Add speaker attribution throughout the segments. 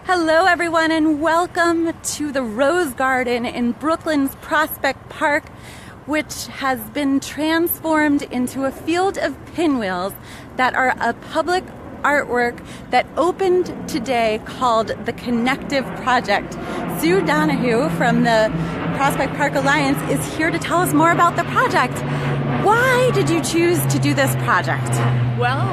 Speaker 1: Hello everyone and welcome to the Rose Garden in Brooklyn's Prospect Park, which has been transformed into a field of pinwheels that are a public artwork that opened today called the Connective Project. Sue Donahue from the Prospect Park Alliance is here to tell us more about the project. Why did you choose to do this project?
Speaker 2: Well,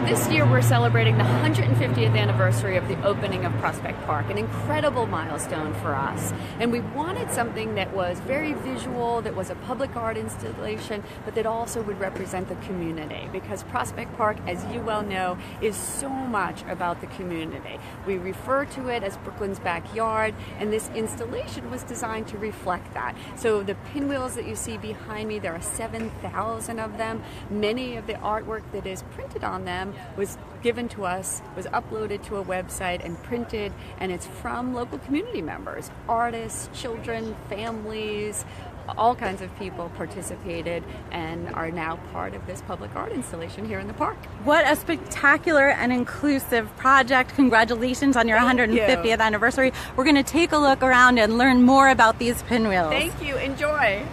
Speaker 2: this year we're celebrating the 150th anniversary of the opening of Prospect Park, an incredible milestone for us. And we wanted something that was very visual, that was a public art installation, but that also would represent the community, because Prospect Park, as you well know, is so much about the community. We refer to it as Brooklyn's backyard, and this installation was designed to reflect that. So the pinwheels that you see behind me, there are 7,000 of them. Many of the artwork that is printed on them was given to us, was uploaded to a website and printed, and it's from local community members, artists, children, families, all kinds of people participated and are now part of this public art installation here in the park.
Speaker 1: What a spectacular and inclusive project. Congratulations on your 150th anniversary. We're going to take a look around and learn more about these pinwheels.
Speaker 2: Thank you. Enjoy.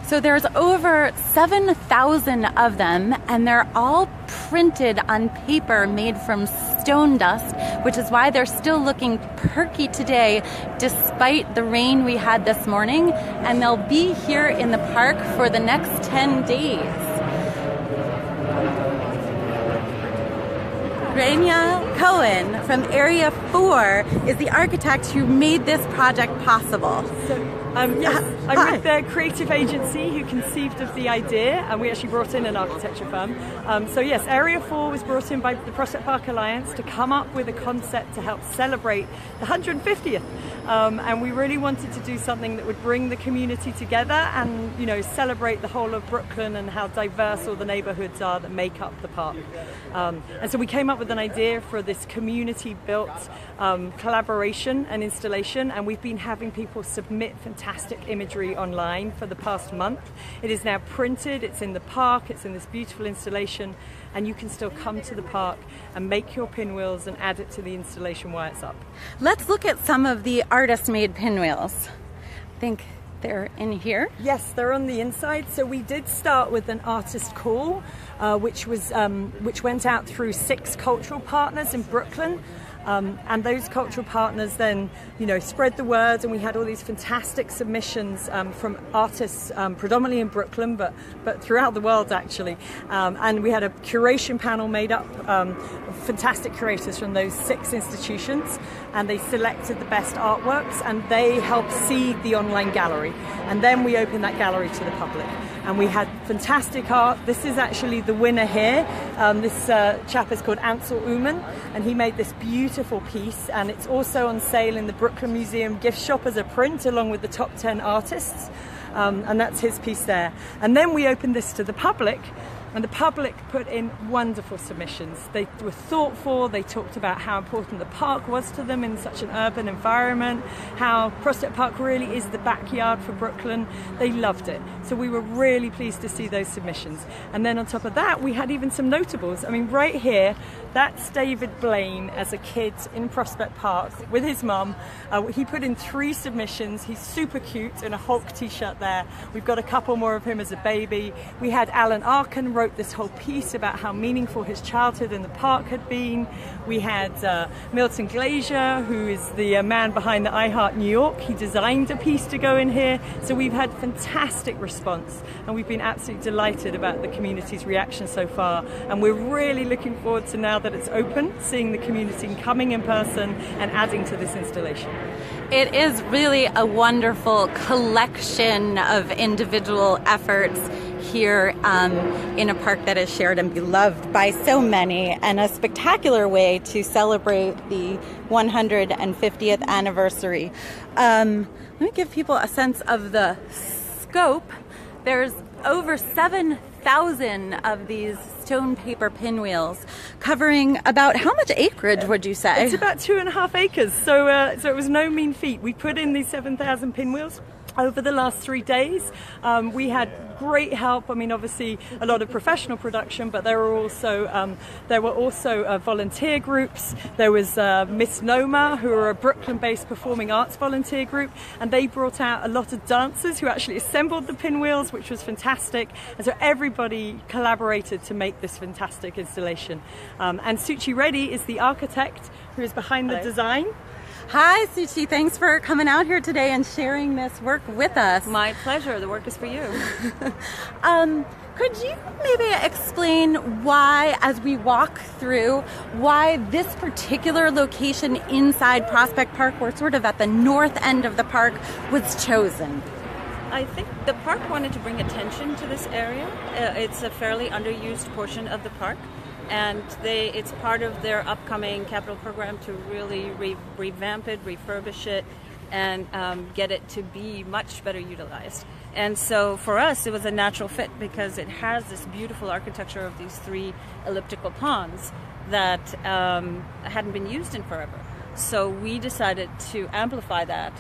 Speaker 1: So there's over 7,000 of them, and they're all printed on paper made from stone dust, which is why they're still looking perky today despite the rain we had this morning, and they'll be here in the park for the next 10 days. Rania Cohen from Area 4 is the architect who made this project possible.
Speaker 3: I'm with the creative agency who conceived of the idea, and we actually brought in an architecture firm. Yes, Area 4 was brought in by the Prospect Park Alliance to come up with a concept to help celebrate the 150th. And we really wanted to do something that would bring the community together and, celebrate the whole of Brooklyn and how diverse all the neighborhoods are that make up the park. And so we came up with an idea for this community-built collaboration and installation, and we've been having people submit fantastic imagery online for the past month. It is now printed, it's in the park, it's in this beautiful installation, and you can still come to the park and make your pinwheels and add it to the installation while it's up.
Speaker 1: Let's look at some of the artist-made pinwheels. I think they're in here.
Speaker 3: Yes, they're on the inside. So we did start with an artist call, which went out through 6 cultural partners in Brooklyn. And those cultural partners then, spread the word, and we had all these fantastic submissions from artists, predominantly in Brooklyn, but throughout the world actually. And we had a curation panel made up of fantastic curators from those 6 institutions, and they selected the best artworks, and they helped seed the online gallery. And then we opened that gallery to the public. And we had fantastic art. This is actually the winner here. This chap is called Ansel Uman, and he made this beautiful piece, and it's also on sale in the Brooklyn Museum gift shop as a print along with the top 10 artists, and that's his piece there. And then we opened this to the public, and the public put in wonderful submissions. They were thoughtful, they talked about how important the park was to them in such an urban environment, how Prospect Park really is the backyard for Brooklyn. They loved it. So we were really pleased to see those submissions. And then on top of that, we had even some notables. I mean, right here, that's David Blaine as a kid in Prospect Park with his mum. He put in 3 submissions. He's super cute in a Hulk t-shirt there. We've got a couple more of him as a baby. We had Alan Arkin wrote this whole piece about how meaningful his childhood in the park had been. We had Milton Glazier, who is the man behind the I Heart New York. He designed a piece to go in here. So we've had fantastic response, and we've been absolutely delighted about the community's reaction so far. And we're really looking forward to, now that it's open, seeing the community coming in person and adding to this installation.
Speaker 1: It is really a wonderful collection of individual efforts here in a park that is shared and beloved by so many, and a spectacular way to celebrate the 150th anniversary. Let me give people a sense of the scope. There's over 7,000 of these stone paper pinwheels, covering about how much acreage would you say?
Speaker 3: It's about 2.5 acres, so it was no mean feat. We put in these 7,000 pinwheels over the last 3 days. We had great help. I mean, obviously a lot of professional production, but there were also volunteer groups. There was Misnomer, who are a Brooklyn-based performing arts volunteer group, and they brought out a lot of dancers who actually assembled the pinwheels, which was fantastic. And so everybody collaborated to make this fantastic installation. And Suchi Reddy is the architect who is behind the design.
Speaker 1: Hi, Suchi. Thanks for coming out here today and sharing this work with us.
Speaker 2: My pleasure. The work is for you.
Speaker 1: Could you maybe explain why, as we walk through, why this particular location inside Prospect Park, we're sort of at the north end of the park, was chosen?
Speaker 4: I think the park wanted to bring attention to this area. It's a fairly underused portion of the park. And it's part of their upcoming capital program to really revamp it, refurbish it, and get it to be much better utilized. And so for us, it was a natural fit because it has this beautiful architecture of these 3 elliptical ponds that hadn't been used in forever. So we decided to amplify that,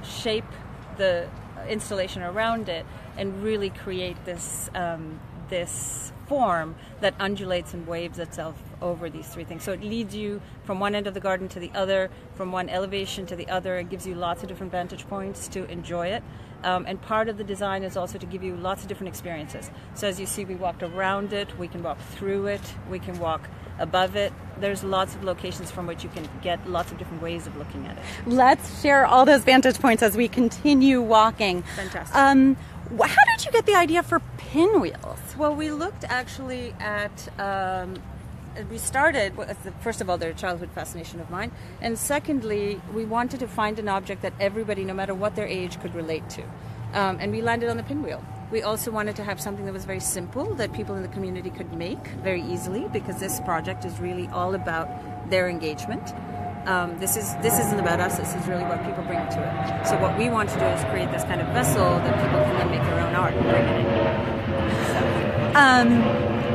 Speaker 4: shape the installation around it, and really create this this form that undulates and waves itself over these 3 things. So it leads you from one end of the garden to the other, from one elevation to the other. It gives you lots of different vantage points to enjoy it. And part of the design is also to give you lots of different experiences. So as you see, we walked around it, we can walk through it, we can walk above it. There's lots of locations from which you can get lots of different ways of looking at it.
Speaker 1: Let's share all those vantage points as we continue walking.
Speaker 4: Fantastic.
Speaker 1: How did you get the idea for pinwheels?
Speaker 4: Well, we looked actually at, we started, first of all, they're a childhood fascination of mine, and secondly, we wanted to find an object that everybody, no matter what their age, could relate to. And we landed on the pinwheel. We also wanted to have something that was very simple, that people in the community could make very easily, because this project is really all about their engagement. This isn't about us, this is really what people bring to it. So what we want to do is create this kind of vessel that people can then make their own art and bring it in.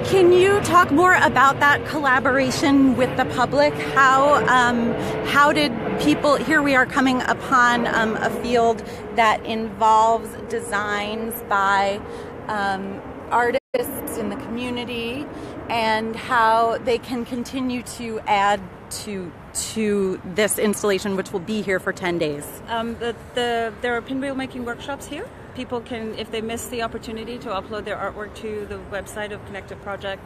Speaker 1: Can you talk more about that collaboration with the public? How did people, here we are coming upon a field that involves designs by artists in the community, and how they can continue to add to this installation, which will be here for 10 days.
Speaker 4: There are pinwheel making workshops here. People can, if they miss the opportunity to upload their artwork to the website of Connective Project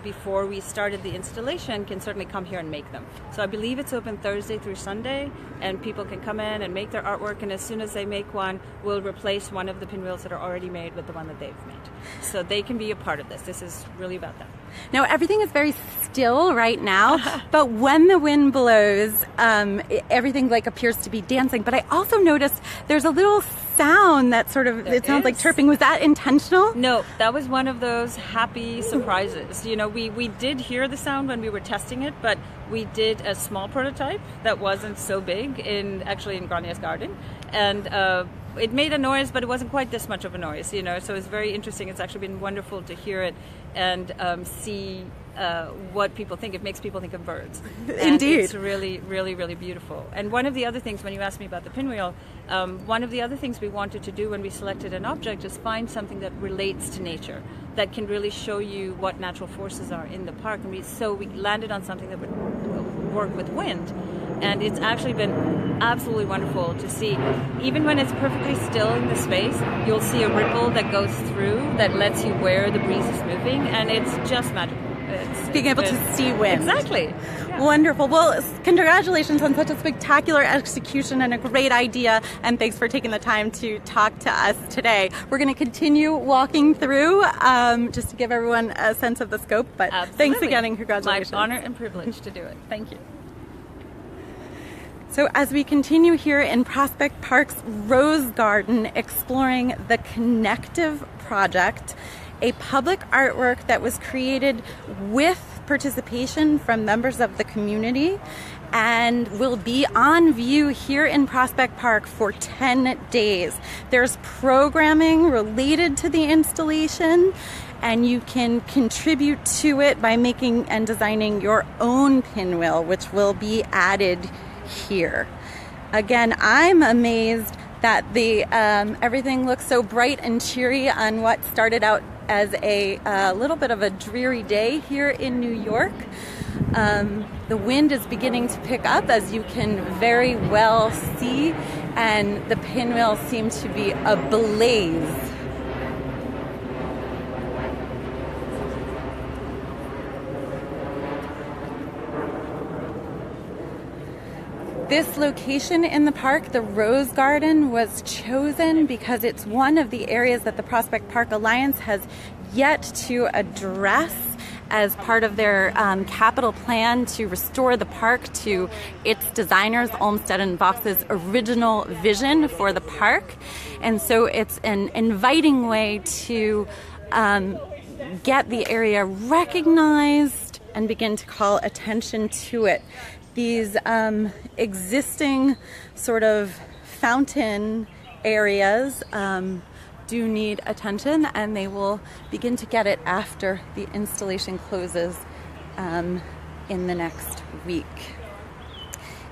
Speaker 4: before we started the installation, can certainly come here and make them. So I believe it's open Thursday through Sunday, and people can come in and make their artwork, and as soon as they make one, we'll replace one of the pinwheels that are already made with the one that they've made. So they can be a part of this. This is really about them.
Speaker 1: Now, everything is very still right now, but when the wind blows, everything appears to be dancing. But I also noticed there's a little sound that sort of, it sounds like chirping. Was that intentional?
Speaker 4: No, that was one of those happy surprises. You know, we did hear the sound when we were testing it, but we did a small prototype that wasn't so big actually in Grandia's garden. And it made a noise, but it wasn't quite this much of a noise, you know, so it's very interesting. It's actually been wonderful to hear it and see what people think. It makes people think of birds.
Speaker 1: Indeed.
Speaker 4: It's really, really, really beautiful. And one of the other things, when you asked me about the pinwheel, one of the other things we wanted to do when we selected an object is find something that relates to nature, that can really show you what natural forces are in the park. And so we landed on something that would work with wind. And it's actually been absolutely wonderful to see. Even when it's perfectly still in the space, you'll see a ripple that goes through that lets you where the breeze is moving, and it's just magical.
Speaker 1: Being able to see wind.
Speaker 4: Exactly. Yeah.
Speaker 1: Wonderful. Well, congratulations on such a spectacular execution and a great idea, and thanks for taking the time to talk to us today. We're going to continue walking through just to give everyone a sense of the scope, but thanks again and congratulations.
Speaker 4: My honor and privilege to do it. Thank you.
Speaker 1: So as we continue here in Prospect Park's Rose Garden, exploring the Connective Project, a public artwork that was created with participation from members of the community and will be on view here in Prospect Park for 10 days. There's programming related to the installation, and you can contribute to it by making and designing your own pinwheel, which will be added here. Again, I'm amazed that the everything looks so bright and cheery on what started out as a little bit of a dreary day here in New York. The wind is beginning to pick up, as you can very well see, and the pinwheels seem to be ablaze. This location in the park, the Rose Garden, was chosen because it's one of the areas that the Prospect Park Alliance has yet to address as part of their capital plan to restore the park to its designers, Olmsted and Vaux's original vision for the park. And so it's an inviting way to get the area recognized and begin to call attention to it. These existing sort of fountain areas do need attention, and they will begin to get it after the installation closes in the next week.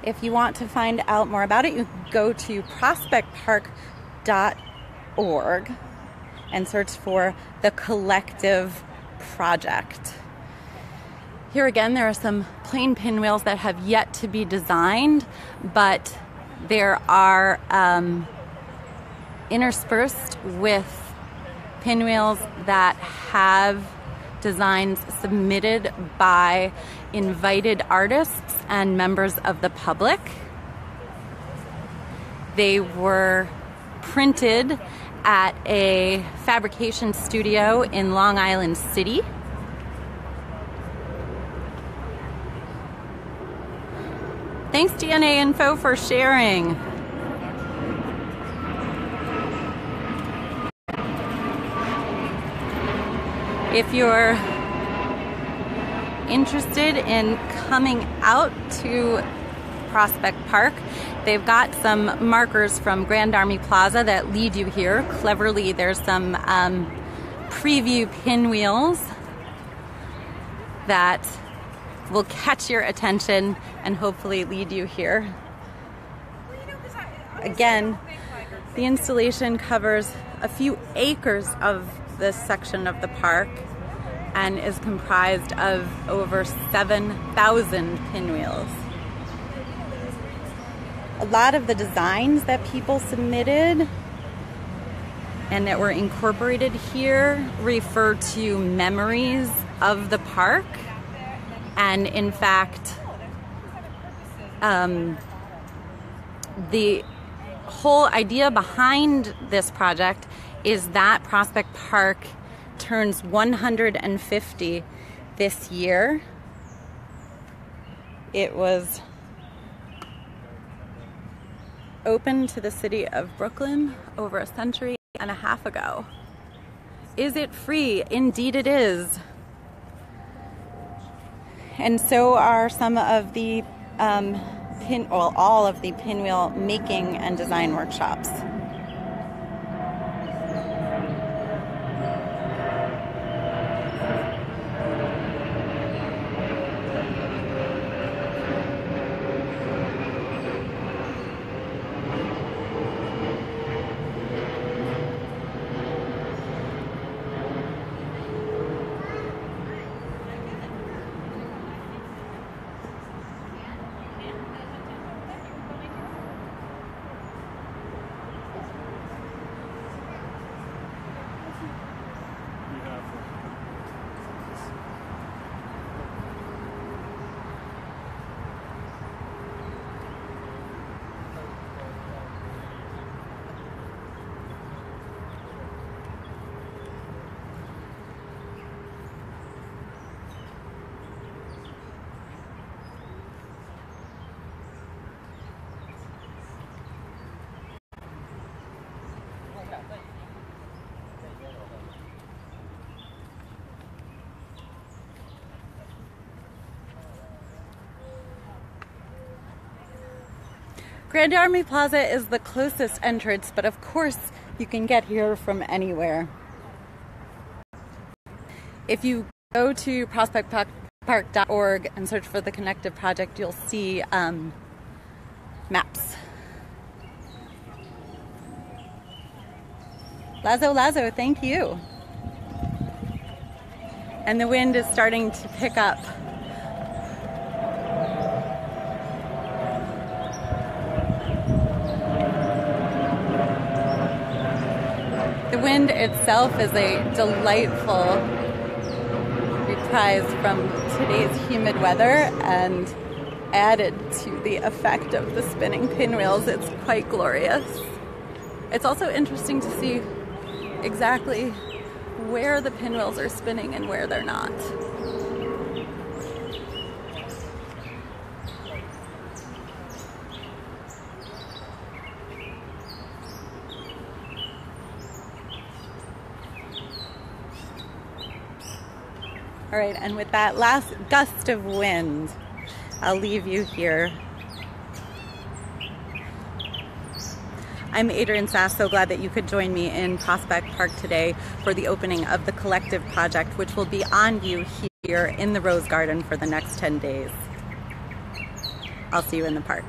Speaker 1: If you want to find out more about it, you can go to prospectpark.org and search for the Connective Project. Here again, there are some plain pinwheels that have yet to be designed, but there are interspersed with pinwheels that have designs submitted by invited artists and members of the public. They were printed at a fabrication studio in Long Island City. Thanks, DNA Info, for sharing. If you're interested in coming out to Prospect Park, they've got some markers from Grand Army Plaza that lead you here. Cleverly, there's some preview pinwheels that will catch your attention and hopefully lead you here. Again, the installation covers a few acres of this section of the park and is comprised of over 7,000 pinwheels. A lot of the designs that people submitted and that were incorporated here refer to memories of the park. And in fact, the whole idea behind this project is that Prospect Park turns 150 this year. It was opened to the city of Brooklyn over a century and a half ago. Is it free? Indeed it is. And so are some of the all of the pinwheel making and design workshops. Grand Army Plaza is the closest entrance, but of course you can get here from anywhere. If you go to prospectpark.org and search for the Connective Project, you'll see maps. Lazo, thank you. And the wind is starting to pick up. The wind itself is a delightful reprise from today's humid weather, and added to the effect of the spinning pinwheels, it's quite glorious. It's also interesting to see exactly where the pinwheels are spinning and where they're not. All right, and with that last gust of wind, I'll leave you here. I'm Adrienne Sass, so glad that you could join me in Prospect Park today for the opening of the Connective Project, which will be on view here in the Rose Garden for the next 10 days. I'll see you in the park.